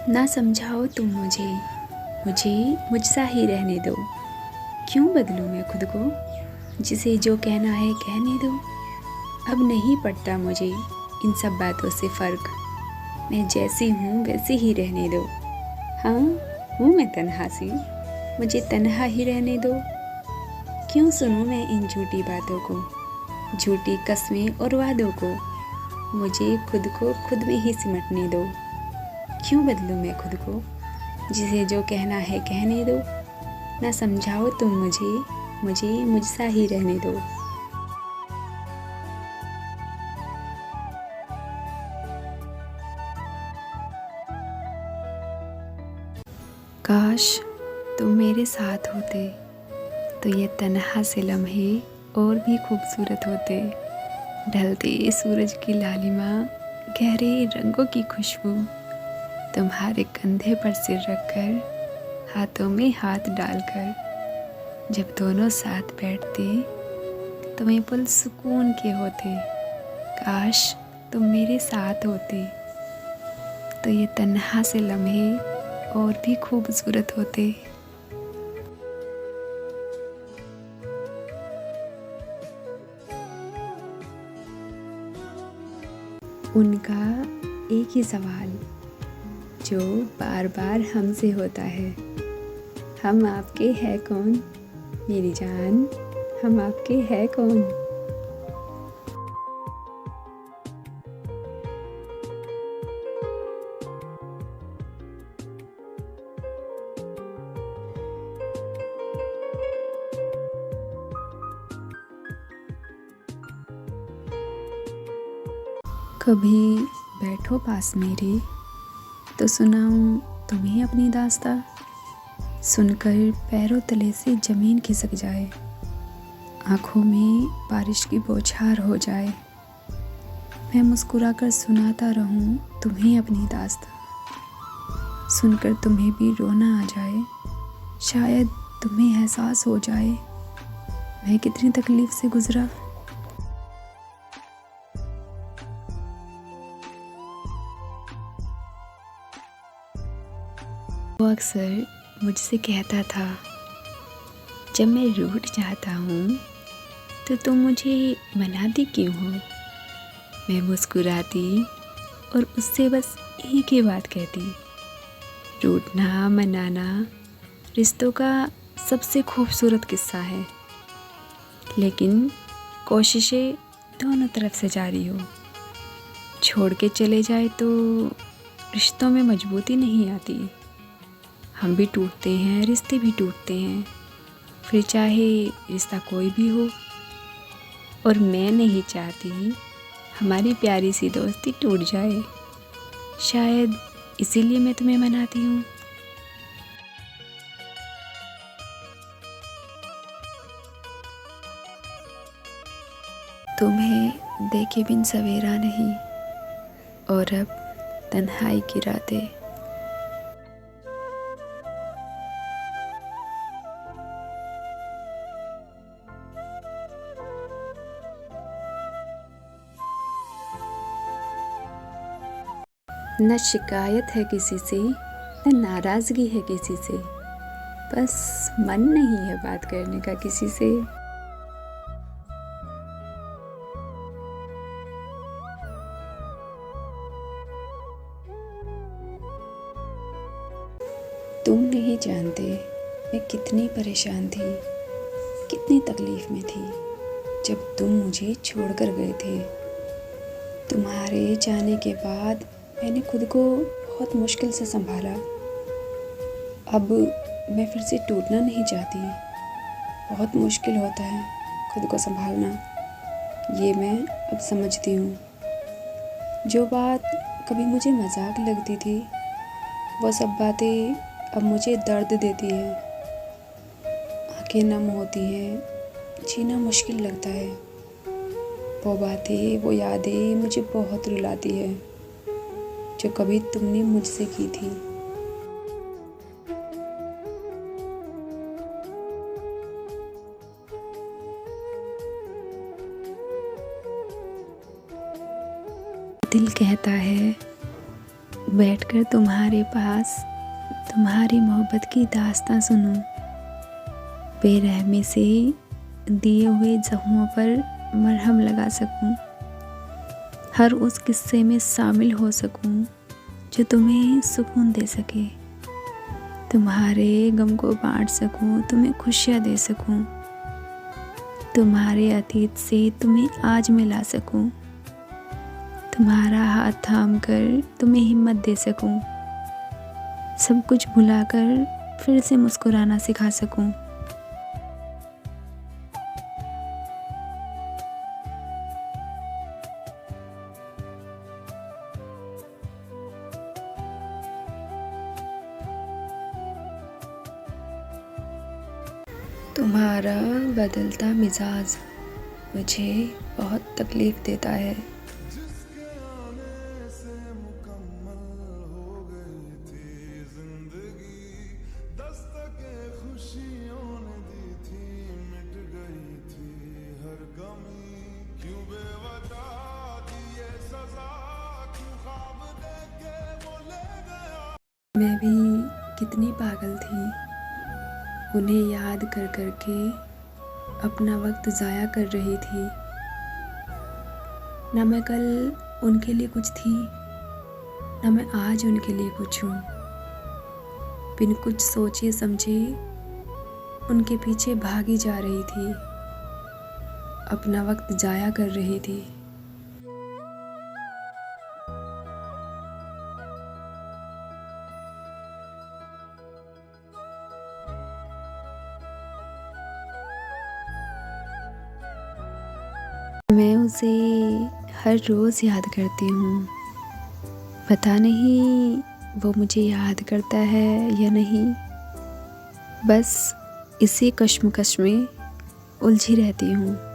ना समझाओ तुम मुझे, मुझे मुझसा ही रहने दो। क्यों बदलूं मैं खुद को, जिसे जो कहना है कहने दो। अब नहीं पड़ता मुझे इन सब बातों से फ़र्क, मैं जैसी हूँ वैसे ही रहने दो। हाँ, हूँ मैं तन्हा सी, मुझे तन्हा ही रहने दो। क्यों सुनूं मैं इन झूठी बातों को, झूठी कस्में और वादों को। मुझे खुद को खुद में ही सिमटने दो। क्यों बदलूं मैं खुद को, जिसे जो कहना है कहने दो। ना समझाओ तुम मुझे, मुझे मुझसा ही रहने दो। काश तुम मेरे साथ होते, तो ये तन्हा से लम्हे और भी खूबसूरत होते। ढलते सूरज की लालिमा, गहरे रंगों की खुशबू, तुम्हारे कंधे पर सिर रखकर, हाथों में हाथ डालकर, जब दोनों साथ बैठते तो मैं पल सुकून के होते। काश तुम मेरे साथ होते, तो ये तन्हा से लम्हे और भी खूबसूरत होते। उनका एक ही सवाल जो बार बार हमसे होता है, हम आपके हैं कौन मेरी जान, हम आपके हैं कौन। कभी बैठो पास मेरे, तो सुनाऊं तुम्हें अपनी दास्तां। सुनकर पैरों तले से ज़मीन खिसक जाए, आँखों में बारिश की बौछार हो जाए। मैं मुस्कुराकर सुनाता रहूं तुम्हें अपनी दास्तां। सुनकर तुम्हें भी रोना आ जाए, शायद तुम्हें एहसास हो जाए मैं कितनी तकलीफ़ से गुज़रा। वो अक्सर मुझसे कहता था, जब मैं रूठ जाता हूँ तो तुम मुझे मनाती क्यों हो। मैं मुस्कुराती और उससे बस एक ही बात कहती, रूठना मनाना रिश्तों का सबसे खूबसूरत किस्सा है, लेकिन कोशिशें दोनों तरफ से जारी हो। छोड़ के चले जाए तो रिश्तों में मजबूती नहीं आती। हम भी टूटते हैं, रिश्ते भी टूटते हैं, फिर चाहे रिश्ता कोई भी हो। और मैं नहीं चाहती हमारी प्यारी सी दोस्ती टूट जाए, शायद इसीलिए मैं तुम्हें मनाती हूँ। तुम्हें देखे बिन सवेरा नहीं, और अब तन्हाई की रातें। न शिकायत है किसी से, न नाराज़गी है किसी से, बस मन नहीं है बात करने का किसी से। तुम नहीं जानते मैं कितनी परेशान थी, कितनी तकलीफ़ में थी जब तुम मुझे छोड़कर गए थे। तुम्हारे जाने के बाद मैंने खुद को बहुत मुश्किल से संभाला। अब मैं फिर से टूटना नहीं चाहती। बहुत मुश्किल होता है खुद को संभालना, ये मैं अब समझती हूँ। जो बात कभी मुझे मजाक लगती थी, वो सब बातें अब मुझे दर्द देती है। आंखें नम होती हैं, जीना मुश्किल लगता है। वो बातें, वो यादें मुझे बहुत रुलाती है, जो कभी तुमने मुझसे की थी। दिल कहता है बैठकर तुम्हारे पास तुम्हारी मोहब्बत की दास्तां सुनूं, बेरहमी से दिए हुए जख्मों पर मरहम लगा सकूं, हर उस किस्से में शामिल हो सकूं जो तुम्हें सुकून दे सके, तुम्हारे गम को बांट सकूं, तुम्हें खुशियाँ दे सकूं, तुम्हारे अतीत से तुम्हें आज मिला सकूं, तुम्हारा हाथ थाम कर तुम्हें हिम्मत दे सकूं, सब कुछ भुलाकर फिर से मुस्कुराना सिखा सकूं। तुम्हारा बदलता मिजाज मुझे बहुत तकलीफ़ देता है। जिसके आने से मुकम्मल हो गई थी जिंदगी, दस्तके खुशियों ने दी थी, मिट गई थी हर गमी, क्यों बेवजह दी ये सजा, क्यों ख्वाब देके वो ले गया। मैं भी कितनी पागल थी, उन्हें याद कर कर के अपना वक्त ज़ाया कर रही थी। ना मैं कल उनके लिए कुछ थी, ना मैं आज उनके लिए कुछ हूँ। बिन कुछ सोचे समझे उनके पीछे भागी जा रही थी, अपना वक्त ज़ाया कर रही थी। मैं उसे हर रोज़ याद करती हूँ, पता नहीं वो मुझे याद करता है या नहीं, बस इसी कश्मकश में उलझी रहती हूँ।